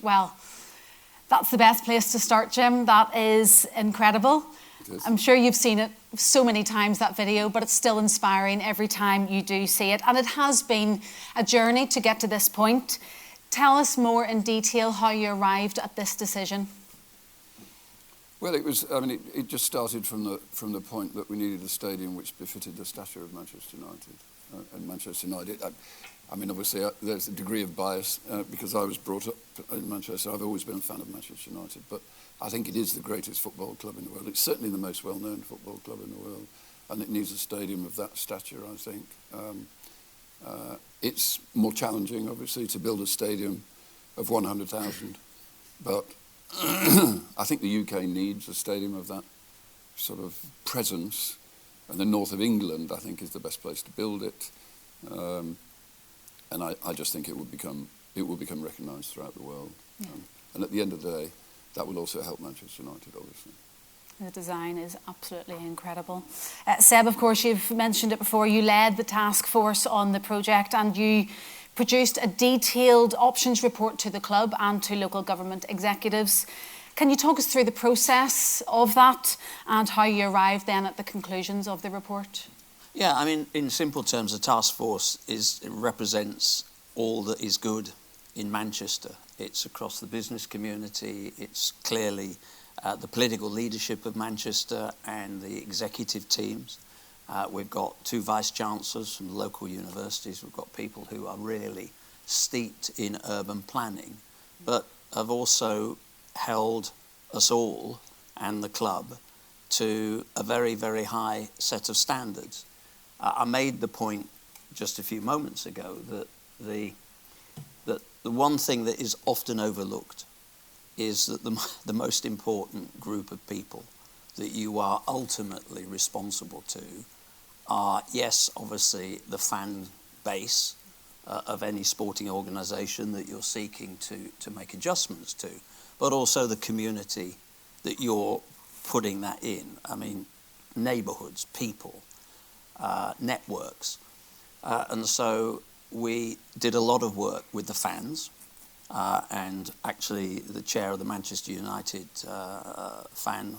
Well, that's the best place to start, Jim. That is incredible. It is. I'm sure you've seen it so many times, that video, but it's still inspiring every time you do see it. And it has been a journey to get to this point. Tell us more in detail how you arrived at this decision. Well, it just started from the point that we needed a stadium which befitted the stature of Manchester United. And Manchester United, obviously there's a degree of bias because I was brought up in Manchester. I've always been a fan of Manchester United, but I think it is the greatest football club in the world. It's certainly the most well-known football club in the world, and it needs a stadium of that stature, I think. It's more challenging, obviously, to build a stadium of 100,000, but I think the UK needs a stadium of that sort of presence, and the north of England, I think, is the best place to build it. And I just think it will become recognised throughout the world. Yeah. And at the end of the day, that will also help Manchester United, obviously. The design is absolutely incredible. Seb, of course, you've mentioned it before. You led the task force on the project and you produced a detailed options report to the club and to local government executives. Can you talk us through the process of that and how you arrived then at the conclusions of the report? Yeah, in simple terms, the task force represents all that is good in Manchester. It's across the business community, it's clearly the political leadership of Manchester and the executive teams. We've got 2 vice-chancellors from local universities. We've got people who are really steeped in urban planning, but have also held us all and the club to a very, very high set of standards. I made the point just a few moments ago that the one thing that is often overlooked is that the most important group of people that you are ultimately responsible to are, yes, obviously the fan base of any sporting organisation that you're seeking to make adjustments to, but also the community that you're putting that in. Neighbourhoods, people, networks. And so we did a lot of work with the fans, and actually the chair of the Manchester United fan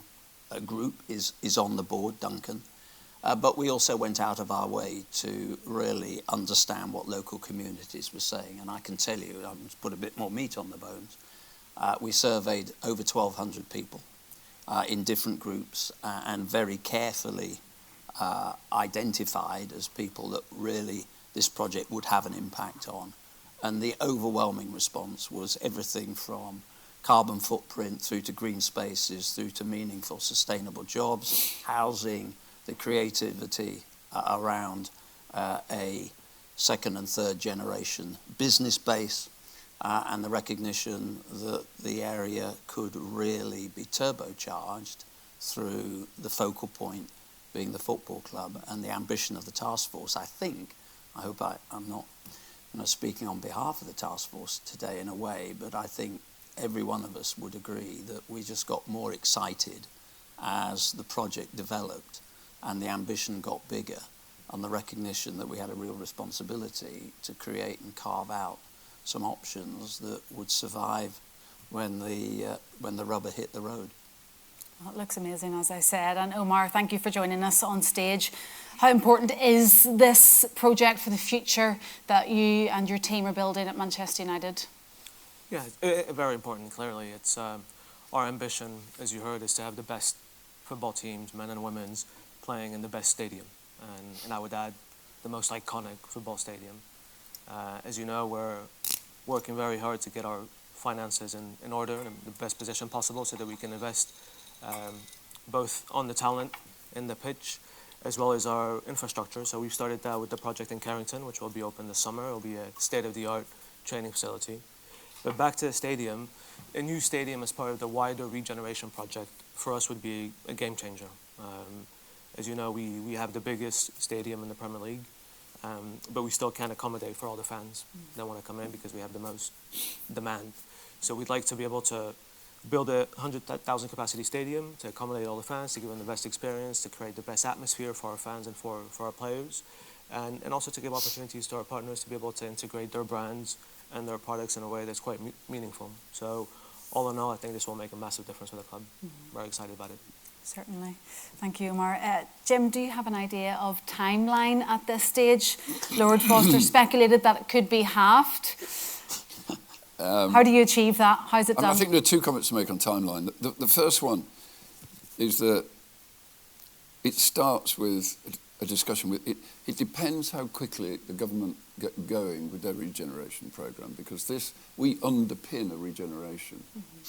group is on the board, Duncan. But we also went out of our way to really understand what local communities were saying. And I can tell you, I'll put a bit more meat on the bones, we surveyed over 1,200 people in different groups and very carefully identified as people that really this project would have an impact on. And the overwhelming response was everything from carbon footprint through to green spaces, through to meaningful, sustainable jobs, housing, the creativity around a second and third generation business base, and the recognition that the area could really be turbocharged through the focal point being the football club and the ambition of the task force. I hope I'm not speaking on behalf of the task force today in a way, but I think every one of us would agree that we just got more excited as the project developed and the ambition got bigger, and the recognition that we had a real responsibility to create and carve out some options that would survive when the rubber hit the road. Well, it looks amazing, as I said. And Omar, thank you for joining us on stage. How important is this project for the future that you and your team are building at Manchester United? Yeah, very important, clearly. It's our ambition, as you heard, is to have the best football teams, men and women's, playing in the best stadium. And I would add, the most iconic football stadium. As you know, we're working very hard to get our finances in order and in the best position possible so that we can invest both on the talent in the pitch as well as our infrastructure. So we've started that with the project in Carrington, which will be open this summer. It'll be a state-of-the-art training facility. But back to the stadium, a new stadium as part of the wider regeneration project for us would be a game changer. As you know, we have the biggest stadium in the Premier League, but we still can't accommodate for all the fans that want to come in because we have the most demand. So we'd like to be able to build a 100,000 capacity stadium to accommodate all the fans, to give them the best experience, to create the best atmosphere for our fans and for our players, and also to give opportunities to our partners to be able to integrate their brands and their products in a way that's quite meaningful. So all in all, I think this will make a massive difference for the club. Very excited about it. Certainly. Thank you, Omar. Jim, do you have an idea of timeline at this stage? Lord Foster speculated that it could be halved. How do you achieve that? How's it done? I think there are two comments to make on timeline. The first one is that it starts with a discussion with it. It depends how quickly the government get going with their regeneration programme, because we underpin a regeneration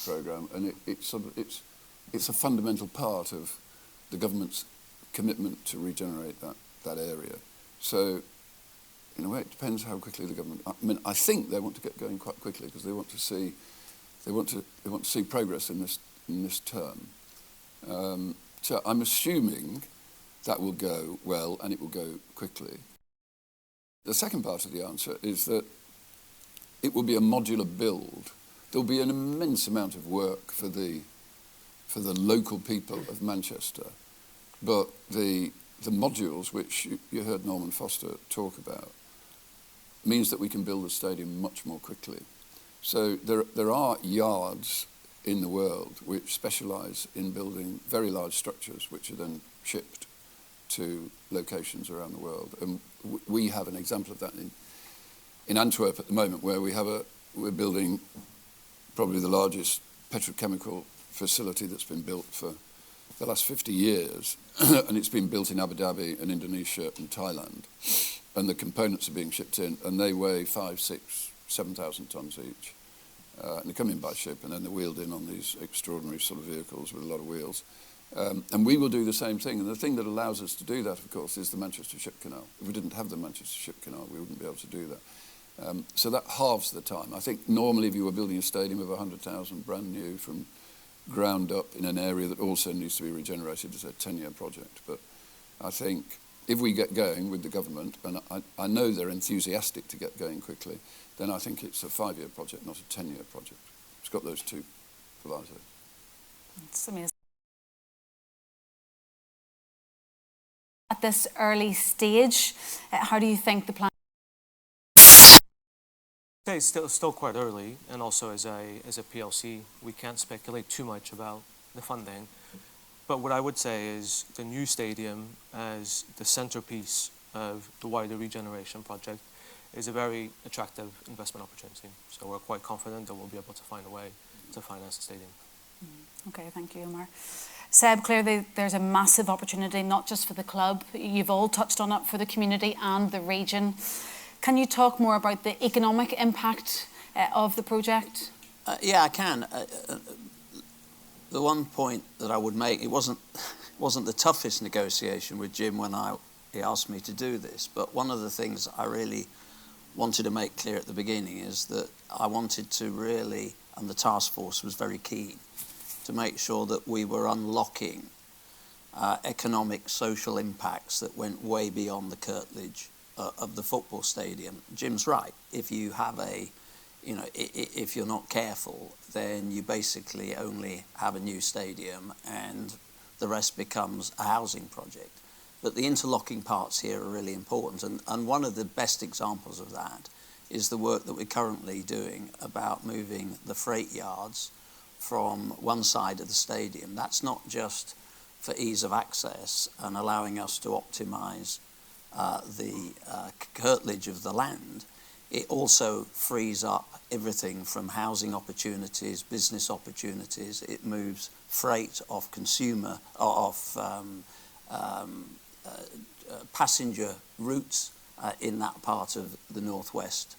programme, and it's a fundamental part of the government's commitment to regenerate that area. So, in a way, it depends how quickly the government. I mean, I think they want to get going quite quickly because they want to see progress in this term. So I'm assuming that will go well and it will go quickly. The second part of the answer is that it will be a modular build. There'll be an immense amount of work for the local people of Manchester, but the modules which you heard Norman Foster talk about means that we can build the stadium much more quickly. So there are yards in the world which specialise in building very large structures which are then shipped to locations around the world. And we have an example of that in Antwerp at the moment, where we're building probably the largest petrochemical facility that's been built for the last 50 years, and it's been built in Abu Dhabi and Indonesia and Thailand, and the components are being shipped in, and they weigh 5,000, 6,000, 7,000 tonnes each, and they come in by ship, and then they're wheeled in on these extraordinary sort of vehicles with a lot of wheels, and we will do the same thing. And the thing that allows us to do that, of course, is the Manchester Ship Canal. If we didn't have the Manchester Ship Canal, we wouldn't be able to do that. So that halves the time. I think normally if you were building a stadium of 100,000 brand new from ground up in an area that also needs to be regenerated, as a 10-year project. But I think if we get going with the government, and I know they're enthusiastic to get going quickly, then I think it's a 5-year project, not a 10-year project. It's got those two provisos. That's amazing. At this early stage, how do you think the plan? It's still quite early, and also as a PLC, we can't speculate too much about the funding. But what I would say is the new stadium as the centerpiece of the wider regeneration project is a very attractive investment opportunity. So we're quite confident that we'll be able to find a way to finance the stadium. Okay, thank you, Omar. Seb, clearly there's a massive opportunity, not just for the club, you've all touched on it, for the community and the region. Can you talk more about the economic impact of the project? Yeah, I can. The one point that I would make, it wasn't the toughest negotiation with Jim when he asked me to do this, but one of the things I really wanted to make clear at the beginning is that I wanted to really, and the task force was very keen, to make sure that we were unlocking economic, social impacts that went way beyond the curtilage of the football stadium. Jim's right. If you have if you're not careful, then you basically only have a new stadium and the rest becomes a housing project. But the interlocking parts here are really important, and one of the best examples of that is the work that we're currently doing about moving the freight yards from one side of the stadium. That's not just for ease of access and allowing us to optimise the curtilage of the land. It also frees up everything from housing opportunities, business opportunities. It moves freight off passenger routes in that part of the northwest,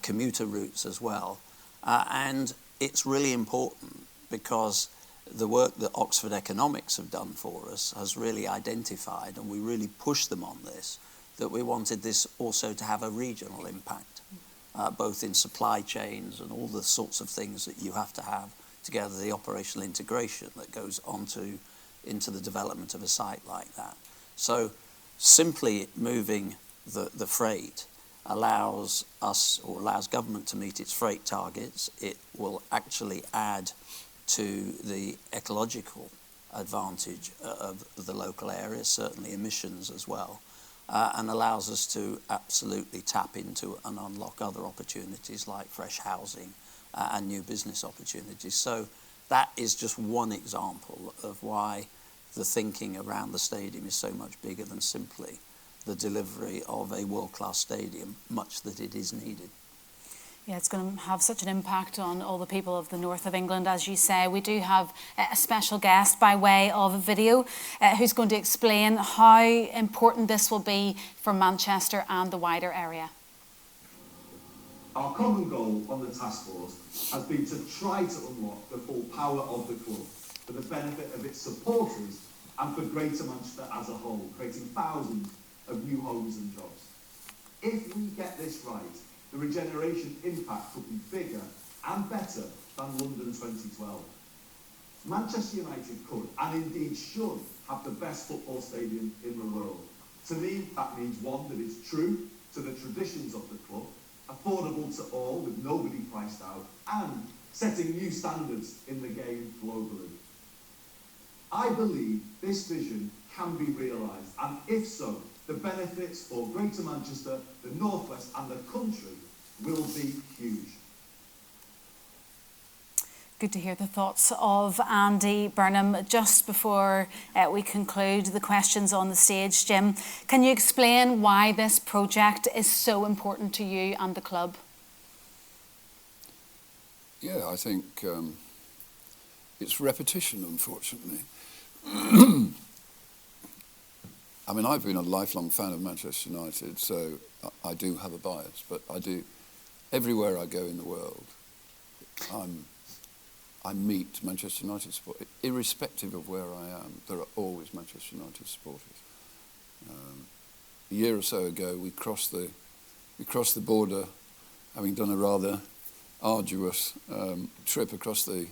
commuter routes as well. And it's really important because the work that Oxford Economics have done for us has really identified, and we really pushed them on this, that we wanted this also to have a regional impact, both in supply chains and all the sorts of things that you have to have together, the operational integration that goes into the development of a site like that. So simply moving the freight allows us, or allows government to meet its freight targets. It will actually add to the ecological advantage of the local area, certainly emissions as well. and allows us to absolutely tap into and unlock other opportunities like fresh housing and new business opportunities. So that is just one example of why the thinking around the stadium is so much bigger than simply the delivery of a world-class stadium, much that it is needed. Yeah, it's going to have such an impact on all the people of the north of England, as you say. We do have a special guest by way of a video who's going to explain how important this will be for Manchester and the wider area. Our common goal on the task force has been to try to unlock the full power of the club for the benefit of its supporters and for Greater Manchester as a whole, creating thousands of new homes and jobs. If we get this right, the regeneration impact could be bigger and better than London 2012. Manchester United could, and indeed should, have the best football stadium in the world. To me, that means one that is true to the traditions of the club, affordable to all with nobody priced out, and setting new standards in the game globally. I believe this vision can be realised, and if so, the benefits for Greater Manchester, the North West and the country will be huge. Good to hear the thoughts of Andy Burnham. Just before we conclude the questions on the stage, Jim, can you explain why this project is so important to you and the club? Yeah, I think it's repetition, unfortunately. I mean, I've been a lifelong fan of Manchester United, so I do have a bias, but I do. Everywhere I go in the world, I meet Manchester United supporters. Irrespective of where I am, there are always Manchester United supporters. A year or so ago, we crossed the border, having done a rather arduous trip across the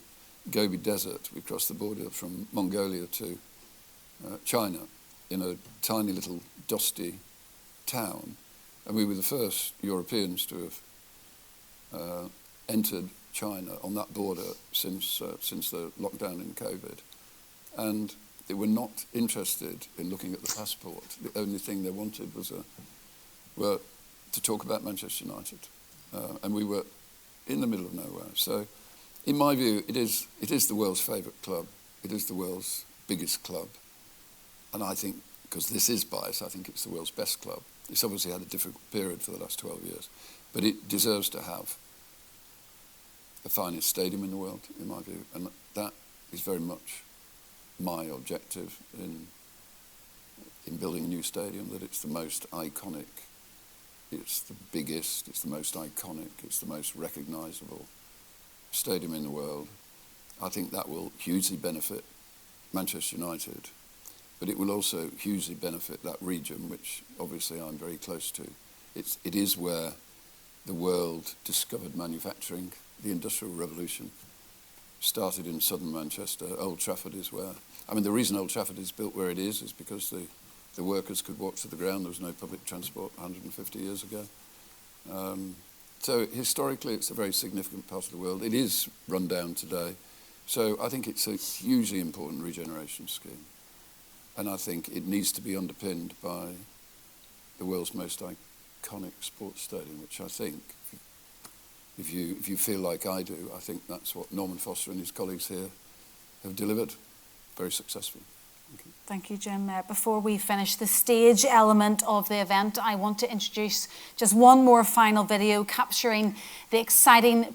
Gobi Desert. We crossed the border from Mongolia to China in a tiny little dusty town, and we were the first Europeans to have entered China on that border since the lockdown in COVID, and they were not interested in looking at the passport. The only thing they wanted was to talk about Manchester United, and we were in the middle of nowhere. So, in my view, it is the world's favourite club. It is the world's biggest club, and I think, because this is bias, I think it's the world's best club. It's obviously had a difficult period for the last 12 years, but it deserves to have the finest stadium in the world, in my view, and that is very much my objective in building a new stadium, that it's the most iconic, it's the biggest, it's the most iconic, it's the most recognisable stadium in the world. I think that will hugely benefit Manchester United, but it will also hugely benefit that region, which obviously I'm very close to. It is where the world discovered manufacturing. The Industrial Revolution started in southern Manchester. Old Trafford is where... I mean, the reason Old Trafford is built where it is because the workers could walk to the ground. There was no public transport 150 years ago. So historically, it's a very significant part of the world. It is run down today. So I think it's a hugely important regeneration scheme. And I think it needs to be underpinned by the world's most iconic sports stadium, which I think, if you feel like I do, I think that's what Norman Foster and his colleagues here have delivered very successfully. Thank you, Jim. Before we finish the stage element of the event, I want to introduce just one more final video capturing the exciting